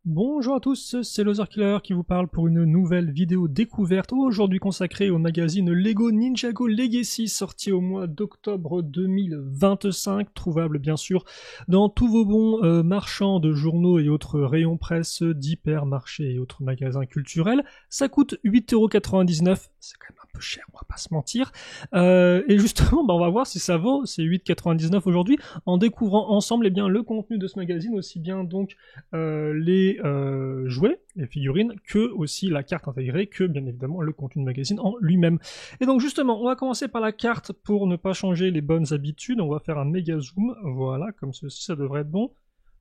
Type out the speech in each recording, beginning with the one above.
Bonjour à tous, c'est Loserkiller qui vous parle pour une nouvelle vidéo découverte, aujourd'hui consacrée au magazine Lego Ninjago Legacy, sorti au mois d'octobre 2025, trouvable bien sûr dans tous vos bons marchands de journaux et autres rayons presse d'hypermarchés et autres magasins culturels. Ça coûte 8,99€, c'est quand même un peu cher, on va pas se mentir. Et justement, on va voir si ça vaut ces 8,99€ aujourd'hui, en découvrant ensemble le contenu de ce magazine, aussi bien donc les jouets, les figurines, que aussi la carte intégrée, que bien évidemment le contenu de magazine en lui-même. Et donc justement, on va commencer par la carte pour ne pas changer les bonnes habitudes. On va faire un méga zoom, voilà, comme ceci, ça devrait être bon.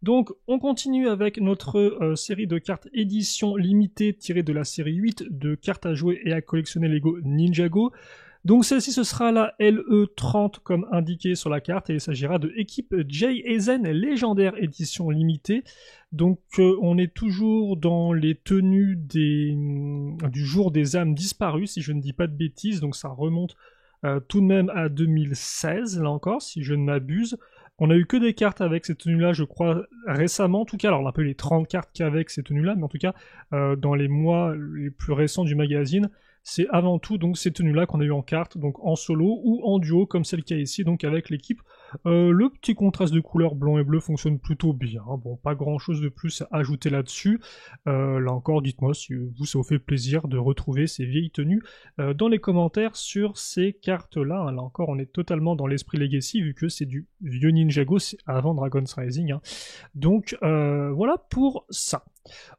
Donc on continue avec notre série de cartes édition limitée tirée de la série 8 de cartes à jouer et à collectionner Lego Ninjago. Donc celle-ci, ce sera la LE30 comme indiqué sur la carte, et il s'agira de équipe Jay Eisen légendaire édition limitée. Donc on est toujours dans les tenues du jour des âmes disparues, si je ne dis pas de bêtises, donc ça remonte tout de même à 2016, là encore, si je ne m'abuse. On a eu que des cartes avec ces tenues-là, je crois, récemment, en tout cas. Alors, on a un peu les 30 cartes qu'avec ces tenues-là, mais en tout cas, dans les mois les plus récents du magazine, c'est avant tout donc ces tenues-là qu'on a eu en carte, donc en solo ou en duo, comme c'est le cas ici, donc avec l'équipe. Le petit contraste de couleurs blanc et bleu fonctionne plutôt bien. Bon, pas grand-chose de plus à ajouter là-dessus. Là encore, dites-moi si ça vous fait plaisir de retrouver ces vieilles tenues dans les commentaires sur ces cartes-là. Là encore, on est totalement dans l'esprit Legacy, vu que c'est du vieux Ninjago, c'est avant Dragon's Rising. Donc voilà pour ça.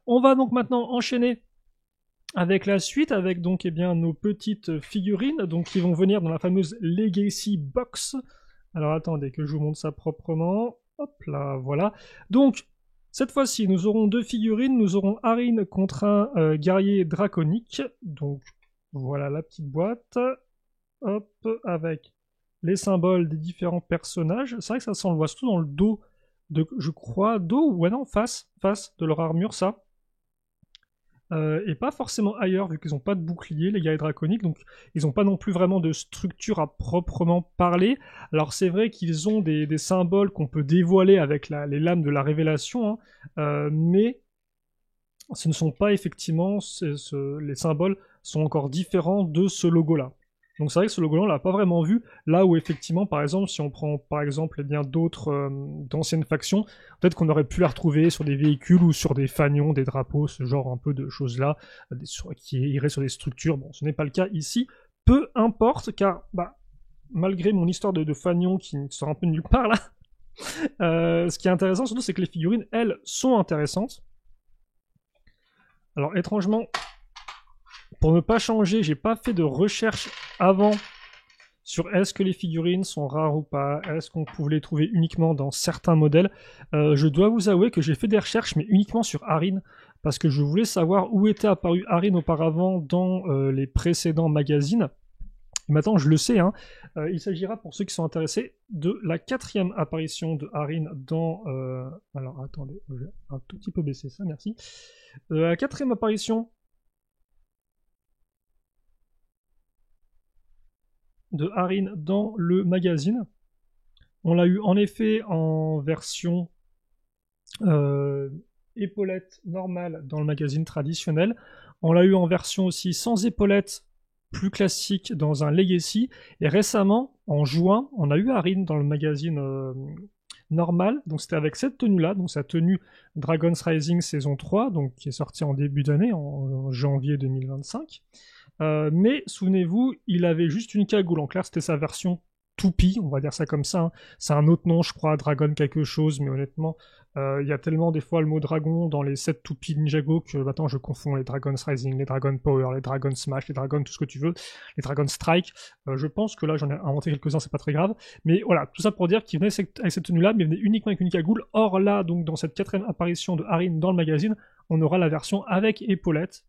On va donc maintenant enchaîner avec la suite, avec donc nos petites figurines, donc qui vont venir dans la fameuse Legacy Box. Alors attendez que je vous montre ça proprement. Hop là, voilà. Donc cette fois-ci, nous aurons deux figurines. Nous aurons Arin contre un guerrier draconique. Donc voilà la petite boîte. Hop, avec les symboles des différents personnages. C'est vrai que ça, on le voit surtout dans le dos de, je crois, dos, ouais non, face de leur armure, ça. Et pas forcément ailleurs, vu qu'ils n'ont pas de bouclier, les guerriers draconiques, donc ils n'ont pas non plus vraiment de structure à proprement parler. Alors c'est vrai qu'ils ont des symboles qu'on peut dévoiler avec les lames de la révélation, mais ce ne sont pas effectivement, les symboles sont encore différents de ce logo-là. Donc c'est vrai que ce logo-là, on l'a pas vraiment vu, là où effectivement, par exemple, si on prend par exemple d'autres d'anciennes factions, peut-être qu'on aurait pu la retrouver sur des véhicules ou sur des fanions, des drapeaux, ce genre un peu de choses-là, qui iraient sur des structures. Bon, ce n'est pas le cas ici, peu importe, car malgré mon histoire de fanion qui sort un peu de nulle part là, ce qui est intéressant surtout, c'est que les figurines, elles, sont intéressantes. Alors étrangement, pour ne pas changer, j'ai pas fait de recherche avant sur est-ce que les figurines sont rares ou pas, est-ce qu'on pouvait les trouver uniquement dans certains modèles. Je dois vous avouer que j'ai fait des recherches, mais uniquement sur Arin, parce que je voulais savoir où était apparu Arin auparavant dans les précédents magazines. Et maintenant, je le sais, il s'agira, pour ceux qui sont intéressés, de la 4e apparition de Arin dans... alors, attendez, je vais un tout petit peu baisser ça, merci. La 4e apparition de Arin dans le magazine. On l'a eu en effet en version épaulette normale dans le magazine traditionnel. On l'a eu en version aussi sans épaulette, plus classique dans un Legacy. Et récemment, en juin, on a eu Arin dans le magazine normal. Donc c'était avec cette tenue-là, donc sa tenue Dragon's Rising saison 3, donc qui est sortie en début d'année, en janvier 2025. Mais souvenez-vous, il avait juste une cagoule. En clair, c'était sa version toupie, on va dire ça comme ça. C'est un autre nom, je crois, Dragon quelque chose, mais honnêtement, il y a tellement des fois le mot dragon dans les 7 toupies Ninjago que maintenant je confonds les Dragon's Rising, les Dragon Power, les Dragon Smash, les Dragon tout ce que tu veux, les Dragon Strike. Je pense que là j'en ai inventé quelques-uns, c'est pas très grave. Mais voilà, tout ça pour dire qu'il venait avec cette tenue-là, mais il venait uniquement avec une cagoule. Or là, donc dans cette 4e apparition de Arin dans le magazine, on aura la version avec épaulette.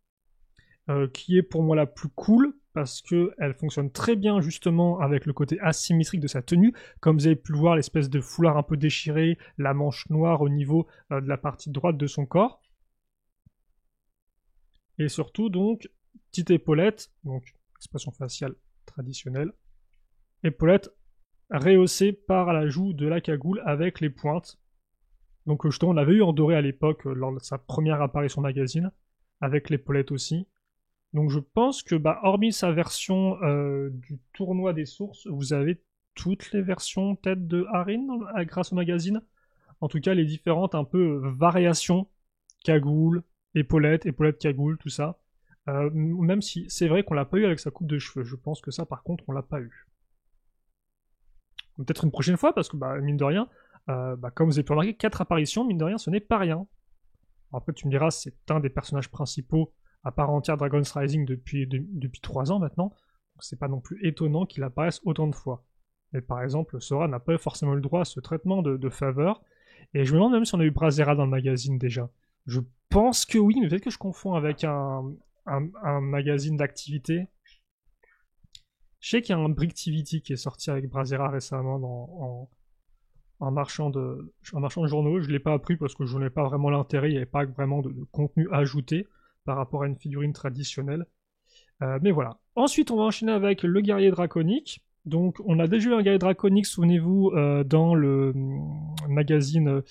Qui est pour moi la plus cool, parce qu'elle fonctionne très bien justement avec le côté asymétrique de sa tenue, comme vous avez pu le voir, l'espèce de foulard un peu déchiré, la manche noire au niveau de la partie droite de son corps. Et surtout donc, petite épaulette, donc expression faciale traditionnelle, épaulette rehaussée par l'ajout de la cagoule avec les pointes. Donc justement, on l'avait eu en doré à l'époque, lors de sa première apparition magazine, avec l'épaulette aussi. Donc je pense que, hormis sa version du tournoi des sources, vous avez toutes les versions peut-être de Harin grâce au magazine. En tout cas, les différentes un peu variations, cagoule, épaulette, cagoule, tout ça. Même si c'est vrai qu'on l'a pas eu avec sa coupe de cheveux. Je pense que ça, par contre, on l'a pas eu. Peut-être une prochaine fois, parce que, mine de rien, comme vous avez pu remarquer, 4 apparitions, mine de rien, ce n'est pas rien. Après, tu me diras, c'est un des personnages principaux à part entière Dragon's Rising depuis 3 ans maintenant. Donc c'est pas non plus étonnant qu'il apparaisse autant de fois. Mais par exemple, Sora n'a pas forcément eu le droit à ce traitement de faveur. Et je me demande même si on a eu Brazera dans le magazine déjà. Je pense que oui, mais peut-être que je confonds avec un magazine d'activité. Je sais qu'il y a un Bricktivity qui est sorti avec Brazera récemment en marchand de journaux. Je ne l'ai pas appris parce que je n'ai pas vraiment l'intérêt, il n'y avait pas vraiment de contenu ajouté par rapport à une figurine traditionnelle. Mais voilà. Ensuite, on va enchaîner avec le guerrier draconique. Donc, on a déjà eu un guerrier draconique, souvenez-vous, dans le magazine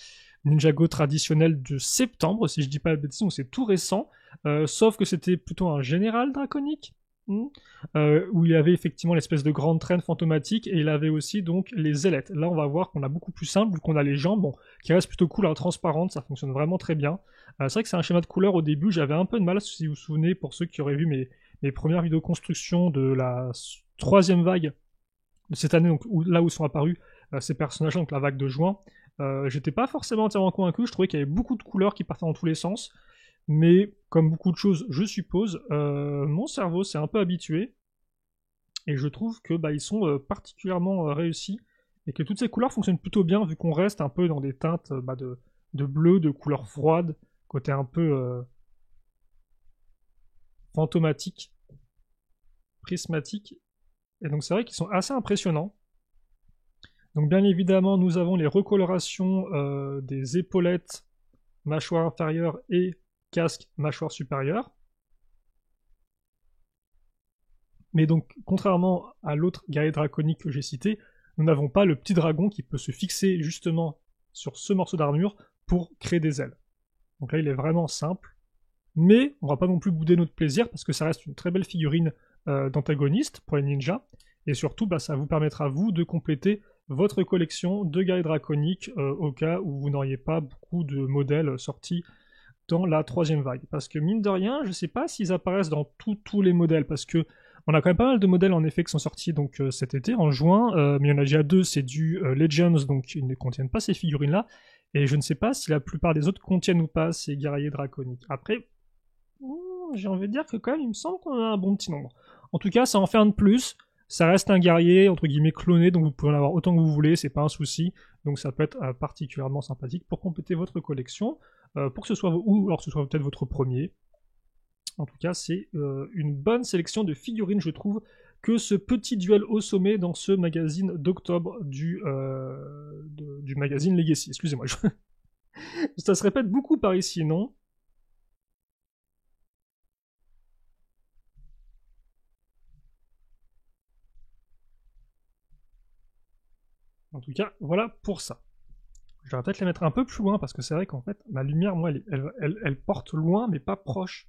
Ninjago traditionnel de septembre, si je dis pas la bêtise, donc c'est tout récent. Sauf que c'était plutôt un général draconique. Où il y avait effectivement l'espèce de grande traîne fantomatique et il avait aussi donc les ailettes. Là on va voir qu'on a beaucoup plus simple vu qu'on a les jambes qui restent plutôt couleur transparente, ça fonctionne vraiment très bien. C'est vrai que c'est un schéma de couleur au début, j'avais un peu de mal si vous vous souvenez pour ceux qui auraient vu mes premières vidéos construction de la 3e vague de cette année, donc là où sont apparus ces personnages, donc la vague de juin. J'étais pas forcément entièrement convaincu, je trouvais qu'il y avait beaucoup de couleurs qui partaient dans tous les sens. Mais comme beaucoup de choses, je suppose, mon cerveau s'est un peu habitué et je trouve que ils sont particulièrement réussis et que toutes ces couleurs fonctionnent plutôt bien vu qu'on reste un peu dans des teintes de bleu, de couleurs froides, côté un peu fantomatique, prismatique. Et donc c'est vrai qu'ils sont assez impressionnants. Donc bien évidemment, nous avons les recolorations des épaulettes, mâchoire inférieure et casque, mâchoire supérieure. Mais donc, contrairement à l'autre guerrier draconique que j'ai cité, nous n'avons pas le petit dragon qui peut se fixer justement sur ce morceau d'armure pour créer des ailes. Donc là, il est vraiment simple. Mais on va pas non plus bouder notre plaisir parce que ça reste une très belle figurine d'antagoniste pour les ninjas. Et surtout, ça vous permettra, vous, de compléter votre collection de guerriers draconiques au cas où vous n'auriez pas beaucoup de modèles sortis dans la 3e vague. Parce que mine de rien, je sais pas s'ils apparaissent dans tous les modèles, parce que on a quand même pas mal de modèles en effet qui sont sortis donc cet été, en juin, mais il y en a déjà 2, c'est du Legends, donc ils ne contiennent pas ces figurines-là, et je ne sais pas si la plupart des autres contiennent ou pas ces guerriers draconiques. Après, j'ai envie de dire que quand même, il me semble qu'on a un bon petit nombre. En tout cas, ça en fait un de plus, ça reste un guerrier, entre guillemets, cloné, donc vous pouvez en avoir autant que vous voulez, c'est pas un souci, donc ça peut être particulièrement sympathique pour compléter votre collection, pour que ce soit, ou alors que ce soit peut-être votre premier. En tout cas, c'est une bonne sélection de figurines, je trouve, que ce petit duel au sommet dans ce magazine d'octobre du magazine Legacy. Excusez-moi, ça se répète beaucoup par ici, non? En tout cas, voilà pour ça. Je vais peut-être les mettre un peu plus loin parce que c'est vrai qu'en fait, ma lumière, moi, elle porte loin mais pas proche.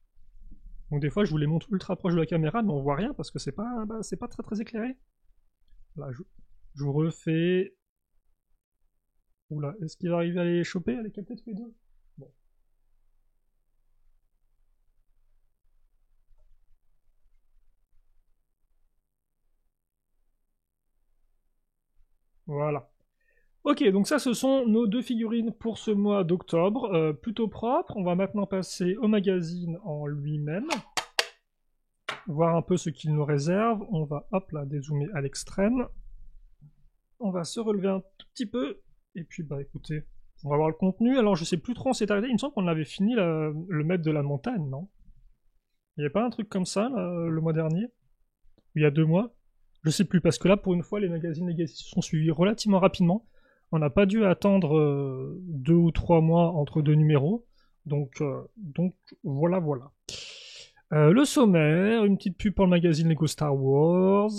Donc des fois, je vous les montre ultra proche de la caméra, mais on voit rien parce que c'est pas très très éclairé. Là, je vous refais. Oula, est-ce qu'il va arriver à les choper, à les capter tous les deux? Bon. Voilà. Ok, donc ça, ce sont nos 2 figurines pour ce mois d'octobre. Plutôt propre. On va maintenant passer au magazine en lui-même. Voir un peu ce qu'il nous réserve. On va, hop là, dézoomer à l'extrême. On va se relever un tout petit peu. Et puis, écoutez, on va voir le contenu. Alors, je sais plus trop, on s'est arrêté. Il me semble qu'on avait fini le maître de la montagne, non? Il n'y avait pas un truc comme ça, là, le mois dernier? Il y a 2 mois? Je sais plus, parce que là, pour une fois, les magazines Legacy se sont suivis relativement rapidement. On n'a pas dû attendre 2 ou 3 mois entre 2 numéros. Donc voilà. Le sommaire, une petite pub pour le magazine Lego Star Wars.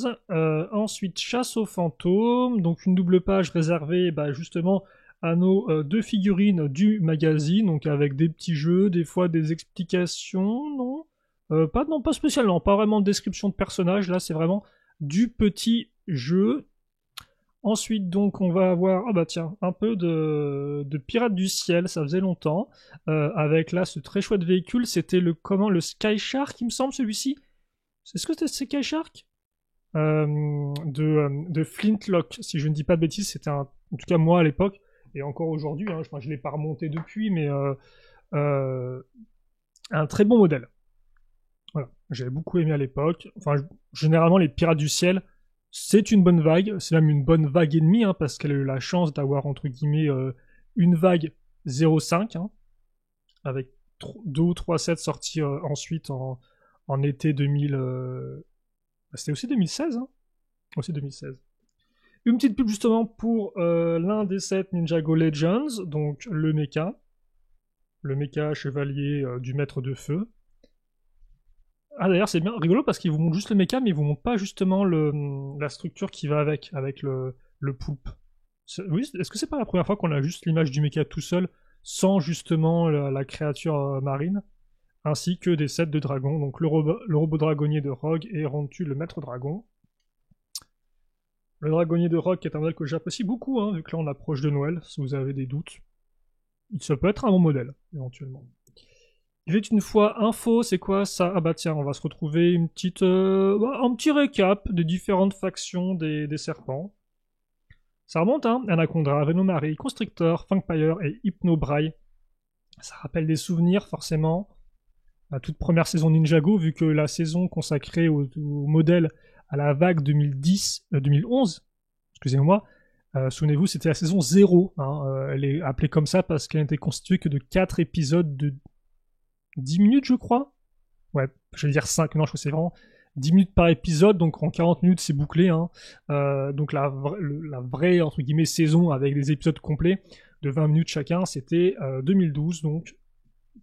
Ensuite, Chasse aux fantômes, donc une double page réservée justement à nos deux figurines du magazine, donc avec des petits jeux, des fois des explications, non, pas spécialement, pas vraiment de description de personnages, là c'est vraiment du petit jeu. Ensuite, donc, on va avoir, ah bah tiens, un peu de Pirates du Ciel, ça faisait longtemps, avec là ce très chouette véhicule, c'était le Sky Shark, il me semble, celui-ci. Est-ce que c'était Sky Shark de Flintlock, si je ne dis pas de bêtises, c'était en tout cas moi à l'époque, et encore aujourd'hui, hein, je ne l'ai pas remonté depuis, mais un très bon modèle. Voilà, j'avais beaucoup aimé à l'époque. Enfin, généralement, les Pirates du Ciel, c'est une bonne vague, c'est même une bonne vague et demie, hein, parce qu'elle a eu la chance d'avoir, entre guillemets, une vague 0,5, hein, avec 2 ou 3 sets sortis ensuite en été 2000... C'était aussi 2016, hein. Aussi 2016. Une petite pub justement pour l'un des sets Ninjago Legends, donc le mecha chevalier du maître de feu. Ah d'ailleurs c'est bien rigolo parce qu'ils vous montrent juste le mecha mais ils vous montrent pas justement la structure qui va avec le poulpe. Oui, est-ce que c'est pas la première fois qu'on a juste l'image du mecha tout seul sans justement la créature marine, ainsi que des sets de dragons, donc le robot dragonnier de Rogue et Rontu le maître dragon. Le dragonnier de Rogue est un modèle que j'apprécie beaucoup, hein, vu que là on approche de Noël, si vous avez des doutes. Ça peut être un bon modèle, éventuellement. Il est une fois info, c'est quoi ça? Ah bah tiens, on va se retrouver un petit récap des différentes factions des serpents. Ça remonte, hein? Anaconda, Venomary, Constrictor, Fangpire et Hypnobrai. Ça rappelle des souvenirs, forcément. La toute première saison Ninjago, vu que la saison consacrée au modèle à la vague 2011, excusez-moi, souvenez-vous, c'était la saison 0. Hein, elle est appelée comme ça parce qu'elle n'était constituée que de 4 épisodes de 10 minutes, je crois. Ouais, je vais dire 5, non, je crois que c'est vraiment 10 minutes par épisode, donc en 40 minutes c'est bouclé. Hein. Donc la vraie, entre guillemets, saison avec des épisodes complets de 20 minutes chacun, c'était 2012, donc,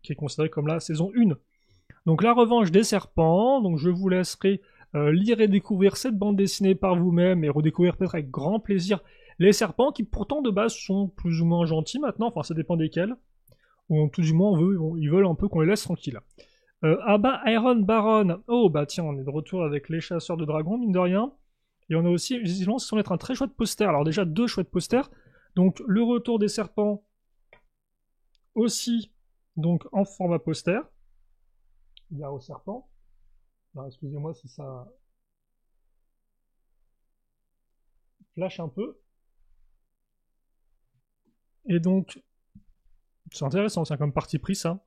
qui est considérée comme la saison 1. Donc la revanche des serpents, donc je vous laisserai lire et découvrir cette bande dessinée par vous-même et redécouvrir peut-être avec grand plaisir les serpents qui pourtant de base sont plus ou moins gentils maintenant, enfin ça dépend desquels, ou tout du moins ils veulent un peu qu'on les laisse tranquilles. Abba Iron Baron, oh bah tiens on est de retour avec les chasseurs de dragons mine de rien, et on a aussi, visiblement ça semble être un très chouette poster, alors déjà 2 chouettes posters, donc le retour des serpents aussi donc en format poster, il y a au serpent. Alors excusez-moi si ça flash un peu. Et donc, c'est intéressant, c'est comme parti pris ça.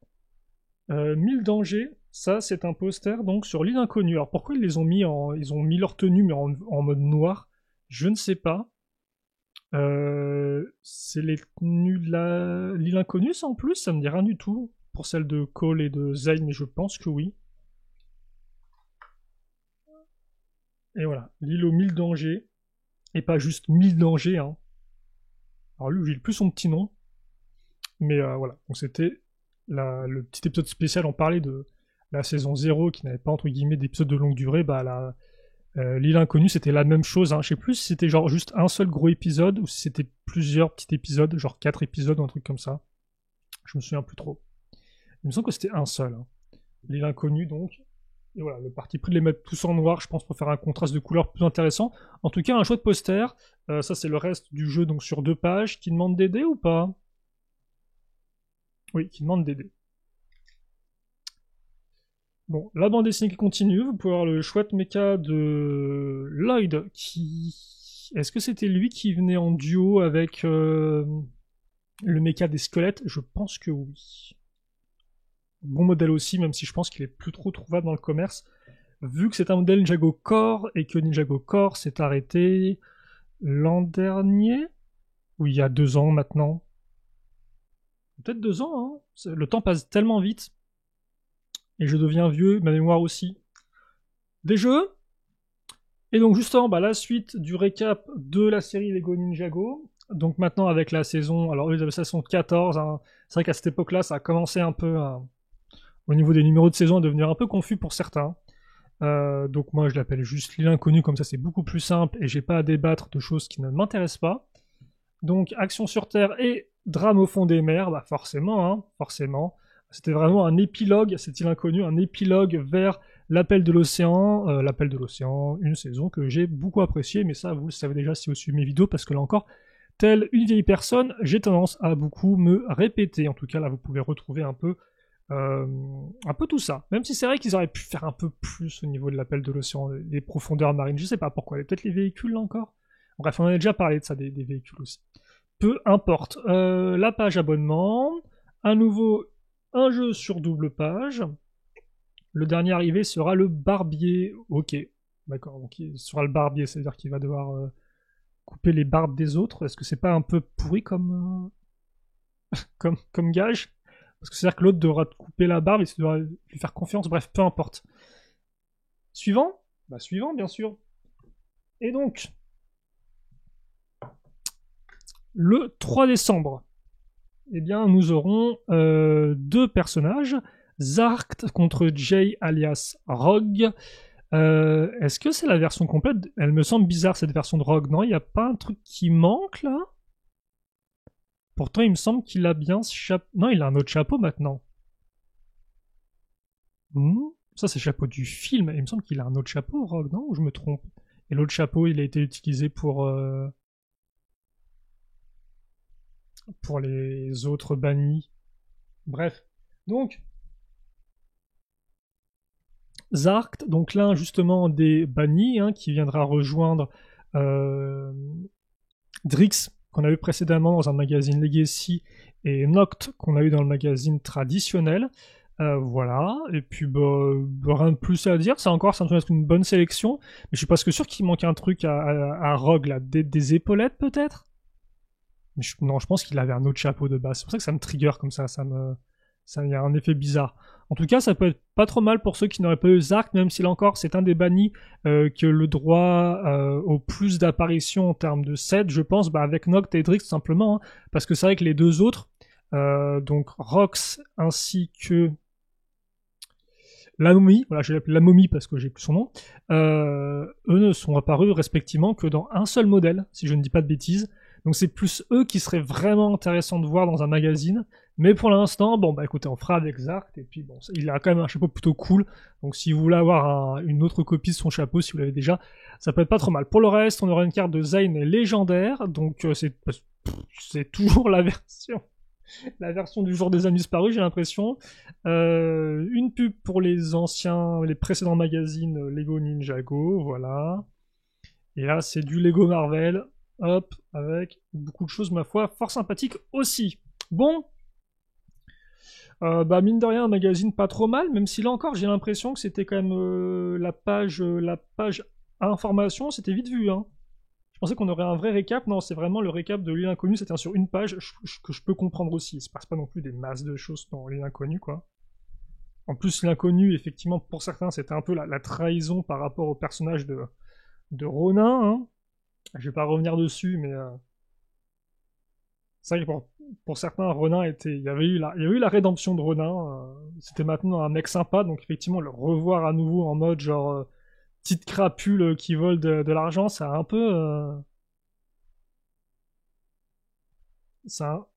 1000 dangers, ça c'est un poster donc sur l'île inconnue. Alors pourquoi ils les ont mis ils ont mis leur tenue mais en mode noir, je ne sais pas. C'est les tenues de l'île inconnue ça en plus, ça me dit rien du tout. Pour celle de Cole et de Zayn, mais je pense que oui. Et voilà, l'île aux 1000 dangers. Et pas juste 1000 dangers, hein. Alors lui, j'ai plus son petit nom. Mais voilà, donc c'était le petit épisode spécial, on parlait de la saison 0 qui n'avait pas entre guillemets d'épisode de longue durée, bah l'île inconnue c'était la même chose, hein. Je sais plus si c'était genre juste un seul gros épisode ou si c'était plusieurs petits épisodes, genre 4 épisodes ou un truc comme ça. Je me souviens plus trop. Il me semble que c'était un seul, hein. L'île inconnue donc. Et voilà, le parti pris de les mettre tous en noir, je pense, pour faire un contraste de couleurs plus intéressant. En tout cas, un chouette poster. Ça, c'est le reste du jeu, donc sur 2 pages. Qui demande d'aider ou pas? Oui, qui demande d'aider. Bon, la bande dessinée qui continue. Vous pouvez voir le chouette mecha de Lloyd, qui... Est-ce que c'était lui qui venait en duo avec le mecha des squelettes? Je pense que oui. Bon modèle aussi, même si je pense qu'il est plus trop trouvable dans le commerce, vu que c'est un modèle Ninjago Core et que Ninjago Core s'est arrêté l'an dernier, ou il y a 2 ans maintenant. Peut-être 2 ans, hein. Le temps passe tellement vite. Et je deviens vieux, ma mémoire aussi. Des jeux. Et donc justement, bah, la suite du récap de la série Lego Ninjago. Donc maintenant avec la saison, alors la saison 14, hein, c'est vrai qu'à cette époque-là, ça a commencé un peu au niveau des numéros de saison à devenir un peu confus pour certains. Donc moi je l'appelle juste l'île inconnue, comme ça c'est beaucoup plus simple et j'ai pas à débattre de choses qui ne m'intéressent pas. Donc action sur Terre et drame au fond des mers, bah forcément, hein, forcément. C'était vraiment un épilogue, c'est-il inconnu, un épilogue vers l'appel de l'océan, une saison que j'ai beaucoup appréciée, mais ça vous le savez déjà si vous suivez mes vidéos, parce que là encore, telle une vieille personne, j'ai tendance à beaucoup me répéter. En tout cas, là vous pouvez retrouver un peu tout ça. Même si c'est vrai qu'ils auraient pu faire un peu plus au niveau de l'appel de l'océan, des profondeurs marines, je sais pas pourquoi, peut-être les véhicules là encore. Bref, on en a déjà parlé de ça, des véhicules aussi. Peu importe. La page abonnement, à nouveau un jeu sur double page. Le dernier arrivé sera le barbier. Ok, d'accord, donc il sera le barbier, c'est-à-dire qu'il va devoir couper les barbes des autres. Est-ce que c'est pas un peu pourri comme, comme gage? Parce que c'est-à-dire que l'autre devra te couper la barbe et tu devras lui faire confiance, bref, peu importe. Suivant? Bah suivant, bien sûr. Et donc, le 3 décembre, eh bien, nous aurons deux personnages, Zarkt contre Jay alias Rogue. Est-ce que c'est la version complète? Elle me semble bizarre cette version de Rogue, non? Il n'y a pas un truc qui manque là? Pourtant, il me semble qu'il a bien ce chapeau. Non, il a un autre chapeau maintenant. Ça, c'est le chapeau du film. Il me semble qu'il a un autre chapeau, Rogue, non? Ou je me trompe? Et l'autre chapeau, il a été utilisé pour les autres bannis. Bref. Donc, Zarkt, donc l'un justement des bannis, hein, qui viendra rejoindre Drix, qu'on a eu précédemment dans un magazine Legacy, et Noct, qu'on a eu dans le magazine traditionnel. Voilà, et puis rien de plus à dire, ça me semble être une bonne sélection, mais je suis presque sûr qu'il manque un truc à Rogue, là, des épaulettes peut-être. Non, je pense qu'il avait un autre chapeau de base, c'est pour ça que ça me trigger comme ça y a un effet bizarre. En tout cas, ça peut être pas trop mal pour ceux qui n'auraient pas eu Zark, même si là encore, c'est un des bannis qui a le droit au plus d'apparitions en termes de set, je pense, avec Noct et Drix tout simplement, hein, parce que c'est vrai que les deux autres, donc Rox ainsi que la momie, voilà, je l'appelle la momie parce que j'ai plus son nom, eux ne sont apparus respectivement que dans un seul modèle, si je ne dis pas de bêtises. Donc c'est plus eux qui seraient vraiment intéressants de voir dans un magazine. Mais pour l'instant, bon bah écoutez, on fera avec Zarkt, et puis bon, il a quand même un chapeau plutôt cool. Donc si vous voulez avoir une autre copie de son chapeau, si vous l'avez déjà, ça peut être pas trop mal. Pour le reste, on aura une carte de Zayn légendaire, donc c'est toujours la version du jour des amis disparus, j'ai l'impression. Une pub pour les précédents magazines Lego Ninjago, voilà. Et là, c'est du Lego Marvel, hop, avec beaucoup de choses, ma foi, fort sympathiques aussi. Bon, mine de rien, un magazine pas trop mal, même si là encore, j'ai l'impression que c'était quand même la page information, c'était vite vu, hein. Je pensais qu'on aurait un vrai récap, non, c'est vraiment le récap de l'île inconnue, c'était sur une page, que je peux comprendre aussi. Il se passe pas non plus des masses de choses dans l'île inconnue, quoi. En plus, l'inconnu, effectivement, pour certains, c'était un peu la trahison par rapport au personnage de Ronin, hein. Je vais pas revenir dessus, mais c'est vrai que pour certains, Ronin était. Il y avait eu la rédemption de Ronin. C'était maintenant un mec sympa, donc effectivement, le revoir à nouveau en mode genre petite crapule qui vole de l'argent, ça a un peu. Ça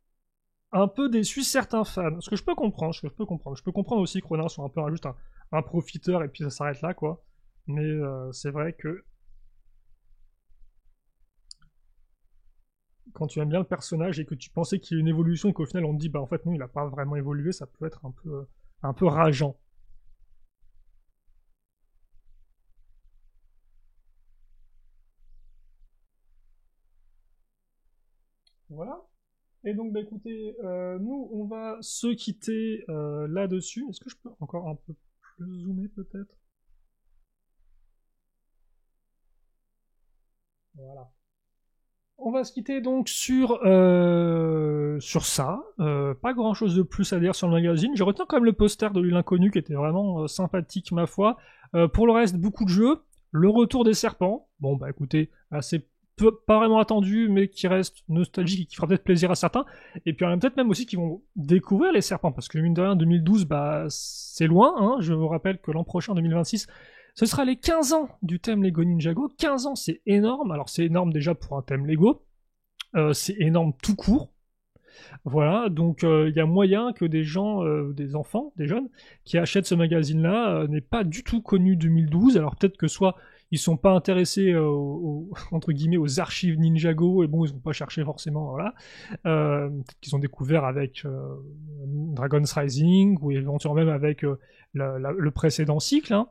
a un peu déçu certains fans. Ce que je peux comprendre, Je peux comprendre aussi que Ronin soit un peu juste un profiteur et puis ça s'arrête là, quoi. Mais c'est vrai que quand tu aimes bien le personnage et que tu pensais qu'il y a une évolution et qu'au final on te dit bah en fait non il a pas vraiment évolué, ça peut être un peu rageant. Voilà. Et donc bah écoutez, nous on va se quitter là-dessus. Est-ce que je peux encore un peu plus zoomer peut-être? Voilà. On va se quitter donc sur ça. Pas grand chose de plus à dire sur le magazine. Je retiens quand même le poster de l'île inconnue qui était vraiment sympathique, ma foi. Pour le reste, beaucoup de jeux. Le retour des serpents. Bon, bah écoutez, assez pas vraiment attendu, mais qui reste nostalgique et qui fera peut-être plaisir à certains. Et puis il y en a peut-être même aussi qui vont découvrir les serpents, parce que mine de rien, 2012, bah c'est loin. Hein. Je vous rappelle que l'an prochain, 2026, ce sera les 15 ans du thème Lego Ninjago. 15 ans, c'est énorme. Alors c'est énorme déjà pour un thème Lego. c'est énorme tout court. Voilà, donc il y a moyen que des gens, des enfants, des jeunes, qui achètent ce magazine-là, n'aient pas du tout connu 2012. Alors peut-être que soit ils sont pas intéressés entre guillemets aux archives Ninjago et bon ils ont pas cherché forcément, voilà. Peut-être qu'ils ont découvert avec Dragon's Rising ou éventuellement même avec le précédent cycle, hein,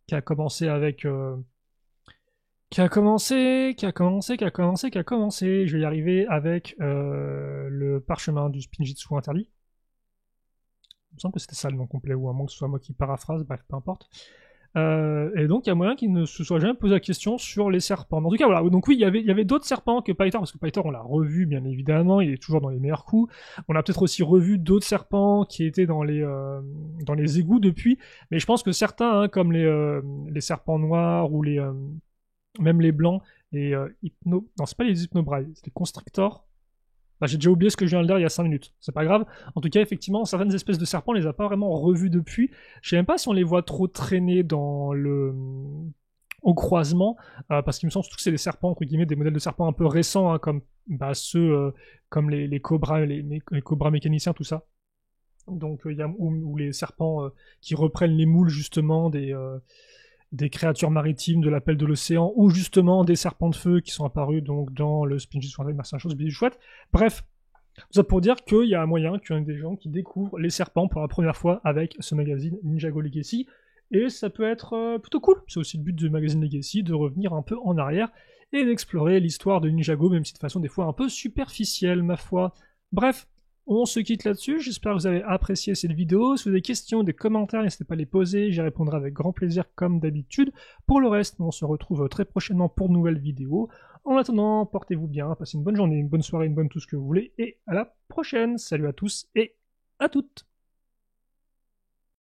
qui a commencé avec je vais y arriver avec le parchemin du Spinjitzu interdit. Il me semble que c'était ça le nom complet, ou à moins que ce soit moi qui paraphrase, bref, peu importe. Et donc il y a moyen qu'il ne se soit jamais posé la question sur les serpents. Mais en tout cas, voilà. Donc oui, il y avait d'autres serpents que Pythor, parce que Pythor, on l'a revu, bien évidemment, il est toujours dans les meilleurs coups. On a peut-être aussi revu d'autres serpents qui étaient dans les égouts depuis, mais je pense que certains, hein, comme les serpents noirs ou même les blancs, les non, c'est pas les hypnobrailles, c'est les constrictors. Bah, j'ai déjà oublié ce que je viens de dire il y a 5 minutes. C'est pas grave. En tout cas, effectivement, certaines espèces de serpents, on les a pas vraiment revus depuis. Je sais même pas si on les voit trop traîner au croisement, parce qu'il me semble surtout que c'est des serpents, entre guillemets, des modèles de serpents un peu récents, hein, comme ceux comme les cobras, les cobras mécaniciens, tout ça. Donc, il y a ou les serpents qui reprennent les moules, justement, des créatures maritimes de l'appel de l'océan, ou justement des serpents de feu qui sont apparus donc dans le Spinjitzu Interdit, c'est une chose bien chouette. Bref, tout ça pour dire qu'il y a un moyen qu'il y ait des gens qui découvrent les serpents pour la première fois avec ce magazine Ninjago Legacy, et ça peut être plutôt cool. C'est aussi le but du magazine Legacy, de revenir un peu en arrière et d'explorer l'histoire de Ninjago, même si de façon des fois un peu superficielle, ma foi. Bref, on se quitte là-dessus, j'espère que vous avez apprécié cette vidéo. Si vous avez des questions, des commentaires, n'hésitez pas à les poser, j'y répondrai avec grand plaisir comme d'habitude. Pour le reste, on se retrouve très prochainement pour de nouvelles vidéos. En attendant, portez-vous bien, passez une bonne journée, une bonne soirée, une bonne tout ce que vous voulez, et à la prochaine. Salut à tous et à toutes.